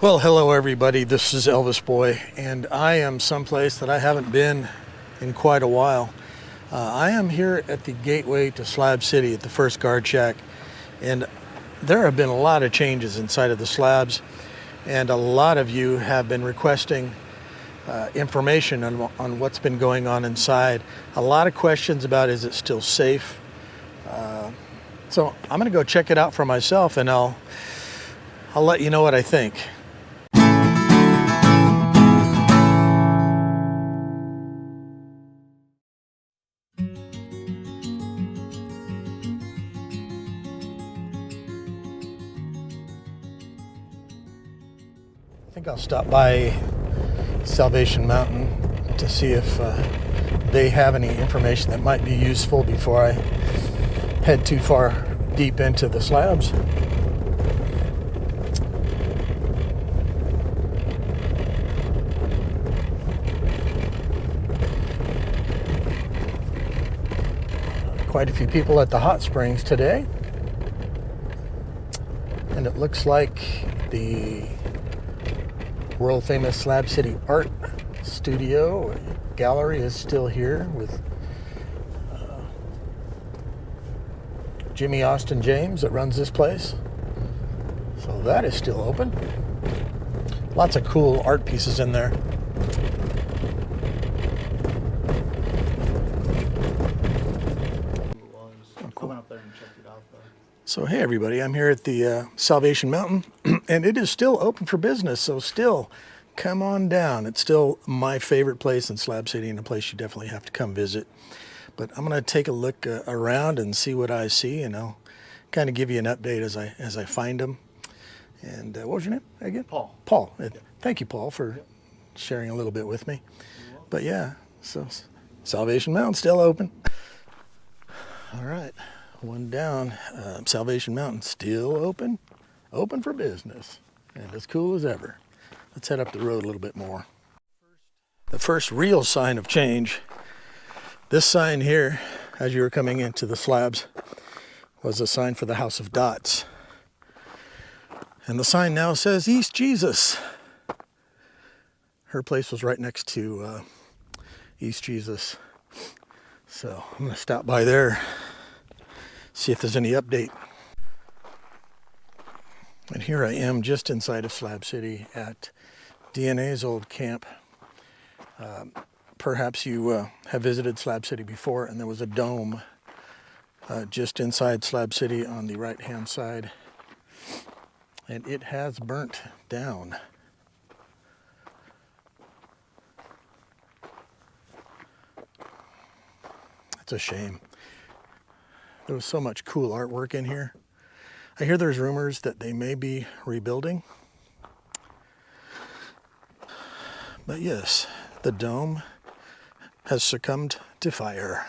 Well, hello everybody, this is Elvis Boy, and I am someplace that I haven't been in quite a while. I am here at the gateway to Slab City at the First Guard Shack, and there have been a lot of changes inside of the slabs, and a lot of you have been requesting information on what's been going on inside. A lot of questions about is it still safe? So I'm going to go check it out for myself, and I'll let you know what I think. I think I'll stop by Salvation Mountain to see if they have any information that might be useful before I head too far deep into the slabs. Quite a few people at the hot springs today, and it looks like the world famous Slab City Art Studio Gallery is still here with Jimmy Austin James that runs this place. So that is still open. Lots of cool art pieces in there. So hey everybody, I'm here at the Salvation Mountain, and it is still open for business, so still come on down. It's still my favorite place in Slab City, and a place you definitely have to come visit. But I'm going to take a look around and see what I see, and I'll kind of give you an update as I find them. And what was your name again? Paul. Paul. Thank you, Paul, for sharing a little bit with me. But yeah, so Salvation Mountain still open. All right. One down, Salvation Mountain still open for business, and as cool as ever. Let's head up the road a little bit more. The first real sign of change, this sign here, as you were coming into the slabs, was a sign for the House of Dots. And the sign now says East Jesus. Her place was right next to East Jesus. So I'm going to stop by there, see if there's any update. And here I am just inside of Slab City at DNA's old camp. Perhaps you have visited Slab City before, and there was a dome just inside Slab City on the right hand side, and it has burnt down. It's a shame. There was so much cool artwork in here. I hear there's rumors that they may be rebuilding. But yes, the dome has succumbed to fire.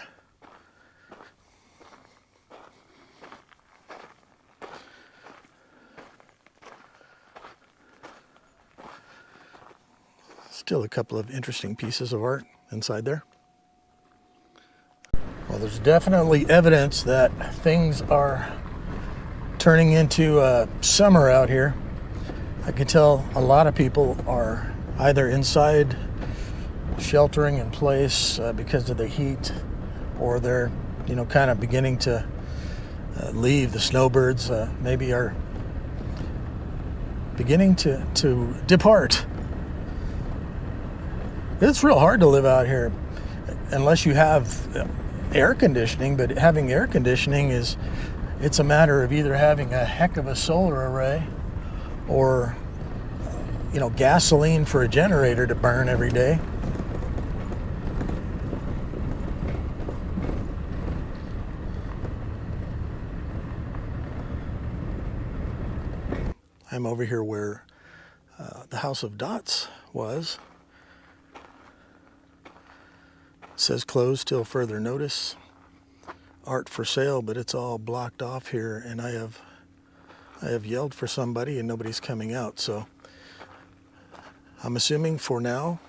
Still a couple of interesting pieces of art inside there. Well, there's definitely evidence that things are turning into summer out here. I can tell a lot of people are either inside sheltering in place because of the heat, or they're kind of beginning to leave. The snowbirds maybe are beginning to depart. It's real hard to live out here unless you have air conditioning, but having air conditioning it's a matter of either having a heck of a solar array or gasoline for a generator to burn every day. I'm over here where the House of Dots was. It says closed till further notice. Art for sale, but it's all blocked off here, and I have yelled for somebody and nobody's coming out, so I'm assuming for now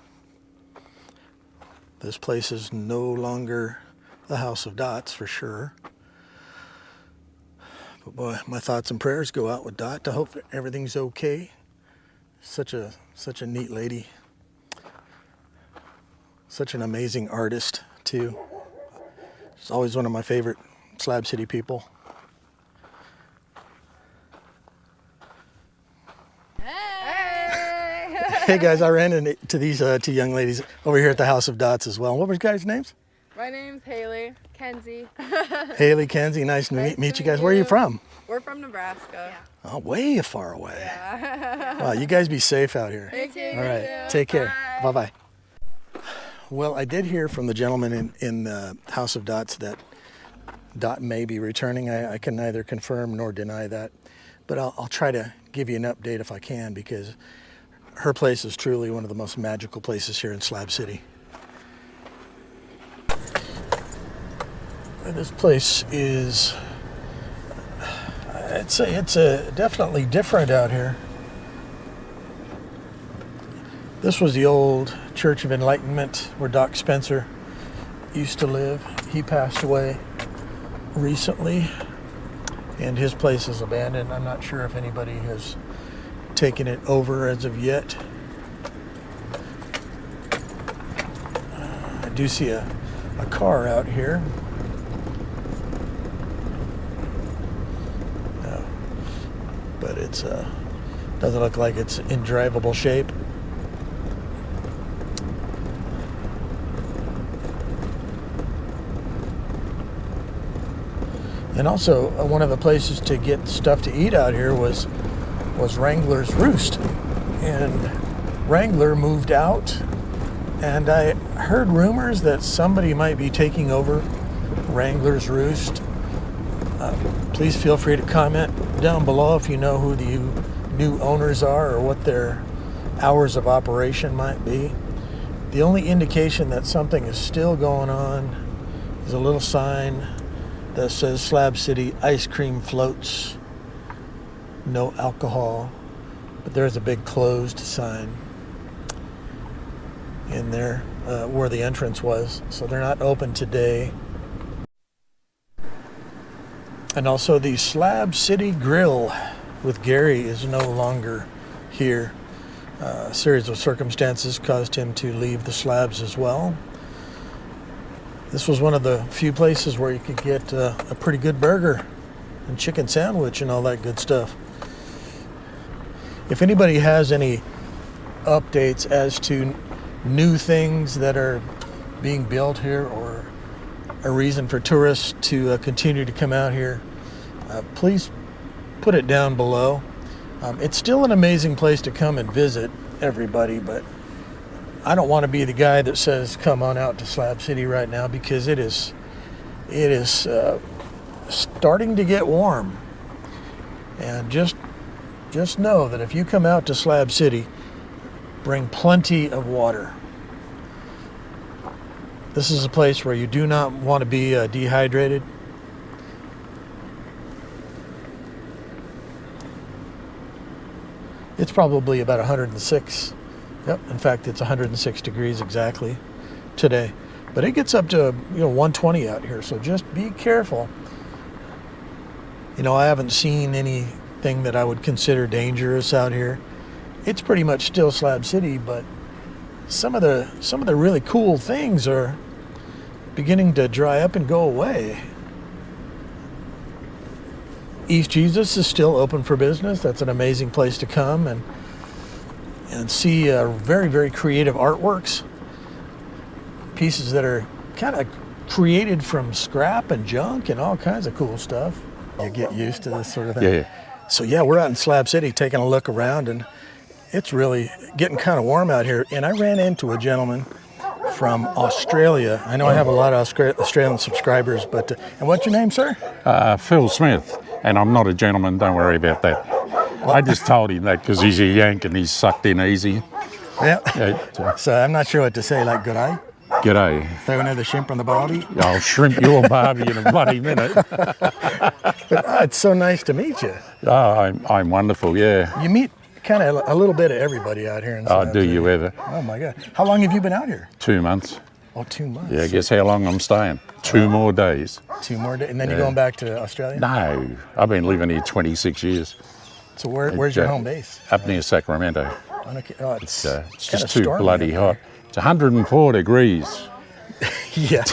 this place is no longer the House of Dots for sure. But boy, my thoughts and prayers go out with Dot to hope everything's okay Such a neat lady. Such an amazing artist too. She's always one of my favorite Slab City people. Hey guys, I ran into these two young ladies over here at the House of Dots as well. What were you guys' names? My name's Haley. Kenzie. Haley, Kenzie, nice to meet you guys. Where are you from? We're from Nebraska. Yeah. Oh, way far away. Yeah. Wow, you guys be safe out here. Thank you. All right, take care. Bye-bye. Well, I did hear from the gentleman in the House of Dots that Dot may be returning. I can neither confirm nor deny that, but I'll try to give you an update if I can, because her place is truly one of the most magical places here in Slab City. This place is, I'd say it's definitely different out here. This was the old Church of Enlightenment where Doc Spencer used to live. He passed away recently, and his place is abandoned. I'm not sure if anybody has taken it over as of yet. I do see a car out here. But it's doesn't look like it's in drivable shape. And also, one of the places to get stuff to eat out here was Wrangler's Roost. And Wrangler moved out, and I heard rumors that somebody might be taking over Wrangler's Roost. Please feel free to comment down below if you know who the new owners are or what their hours of operation might be. The only indication that something is still going on is a little sign that says Slab City ice cream floats, no alcohol, but there's a big closed sign in there where the entrance was, so they're not open today. And also the Slab City Grill with Gary is no longer here. A series of circumstances caused him to leave the Slabs as well. This was one of the few places where you could get a pretty good burger and chicken sandwich and all that good stuff. If anybody has any updates as to new things that are being built here or a reason for tourists to continue to come out here, please put it down below. It's still an amazing place to come and visit, everybody, but I don't want to be the guy that says come on out to Slab City right now, because it is starting to get warm. And just know that if you come out to Slab City, bring plenty of water. This is a place where you do not want to be dehydrated. It's probably about 106. Yep, in fact, it's 106 degrees exactly today. But it gets up to 120 out here, so just be careful. I haven't seen anything that I would consider dangerous out here. It's pretty much still Slab City, but some of the really cool things are beginning to dry up and go away. East Jesus is still open for business. That's an amazing place to come and see very, very creative artworks, pieces that are kind of created from scrap and junk and all kinds of cool stuff. You get used to this sort of thing. Yeah. So yeah, we're out in Slab City taking a look around, and it's really getting kind of warm out here. And I ran into a gentleman from Australia. I know I have a lot of Australian subscribers, but and what's your name, sir? Phil Smith, and I'm not a gentleman, don't worry about that. I just told him that because he's a Yank and he's sucked in easy. Yeah. So I'm not sure what to say, like g'day. G'day. Throw another shrimp on the barbie. I'll shrimp your barbie in a bloody minute. But it's so nice to meet you. Oh, I'm wonderful, yeah. You meet kind of a little bit of everybody out here in Slab Do City. you ever? Oh my God. How long have you been out here? 2 months. Oh, 2 months. Yeah, guess how long I'm staying? 2 more days. 2 more days, and then you're going back to Australia? No, I've been living here 26 years. So where's your home base? Up near Sacramento. Oh, It's kinda just too stormy bloody out hot. It's 104 degrees. Yeah,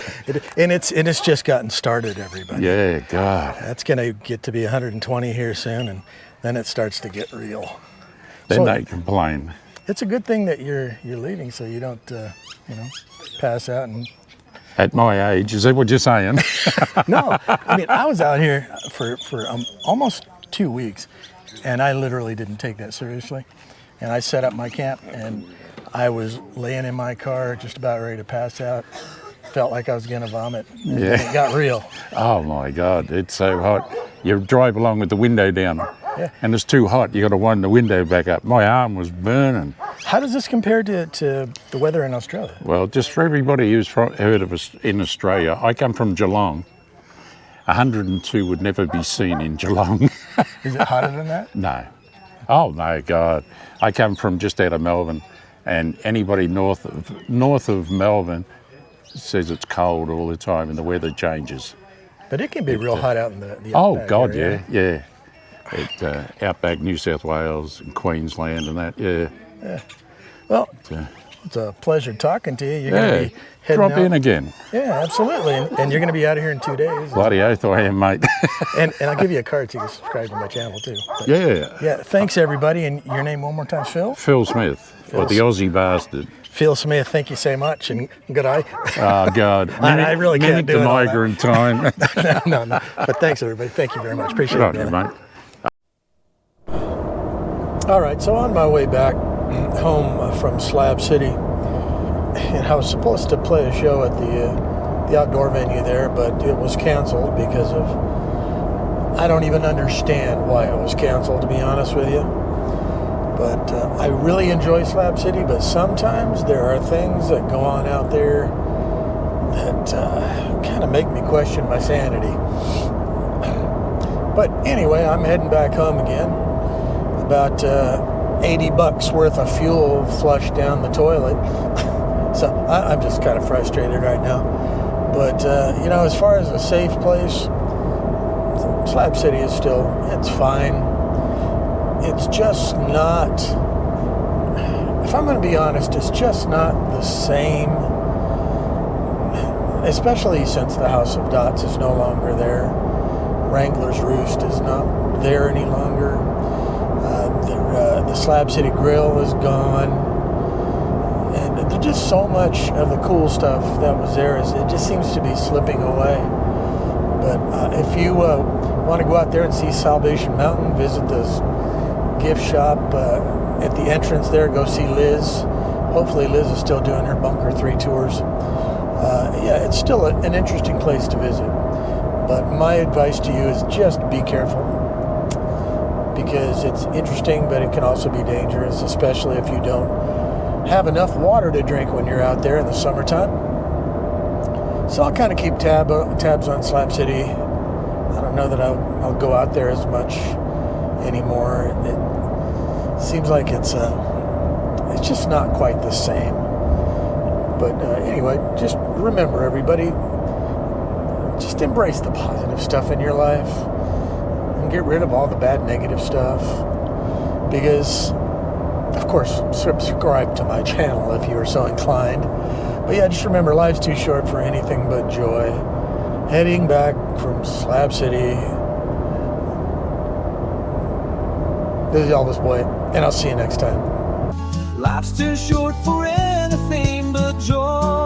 and it's just gotten started, everybody. Yeah, God. That's gonna get to be 120 here soon, and then it starts to get real. Then So- they complain. It's a good thing that you're leaving, so you don't pass out. And At my age, is that what you're saying? no, I mean I was out here for almost 2 weeks, and I literally didn't take that seriously. And I set up my camp, and I was laying in my car just about ready to pass out. Felt like I was gonna vomit. And Yeah. it got real. Oh my God, it's so hot. You drive along with the window down, Yeah. and it's too hot. You got to wind the window back up. My arm was burning. How does this compare to the weather in Australia? Well, just for everybody who's heard of us in Australia, I come from Geelong. 102 would never be seen in Geelong. Is it hotter than that? No. Oh my God. I come from just out of Melbourne, and anybody north of Melbourne says it's cold all the time and the weather changes. But it can be real hot out in the Oh outback God, area. yeah. At outback New South Wales and Queensland and that, yeah. Well, Yeah. it's a pleasure talking to you. You're going to Yeah, be heading drop out. in again. Yeah, absolutely. And you're going to be out of here in 2 days. Bloody oath I am, mate. And I'll give you a card so you can subscribe to my channel too. But Yeah. yeah, thanks everybody. And your name one more time, Phil? Phil Smith, or the Aussie bastard. Phil Smith, thank you so much. And good eye. Oh God. I really can't Mimic do the it all that. migrant time. no. But thanks everybody. Thank you very much. Appreciate Good on it. you, man. mate. All right, so on my way back home from Slab City, and I was supposed to play a show at the outdoor venue there, but it was canceled because of, I don't even understand why it was canceled, to be honest with you. But I really enjoy Slab City, but sometimes there are things that go on out there that kind of make me question my sanity. But anyway, I'm heading back home again. About $80 worth of fuel flushed down the toilet. So I'm just kind of frustrated right now. But, as far as a safe place, Slab City is still, it's fine. It's just not, if I'm going to be honest, it's just not the same, especially since the House of Dots is no longer there. Wrangler's Roost is not there any longer. The Slab City Grill is gone. And there's just so much of the cool stuff that was there. It just seems to be slipping away. But if you want to go out there and see Salvation Mountain, visit this gift shop at the entrance there. Go see Liz. Hopefully Liz is still doing her Bunker 3 tours. Yeah, it's still an interesting place to visit. But my advice to you is just be careful, because it's interesting, but it can also be dangerous, especially if you don't have enough water to drink when you're out there in the summertime. So I'll kind of keep tabs on Slab City. I don't know that I'll go out there as much anymore. It seems like it's just not quite the same. But anyway, just remember, everybody, just embrace the positive stuff in your life and get rid of all the bad negative stuff. Because, of course, subscribe to my channel if you are so inclined. But yeah, just remember, life's too short for anything but joy. Heading back from Slab City, this is Elvis Boy, and I'll see you next time. Life's too short for anything but joy.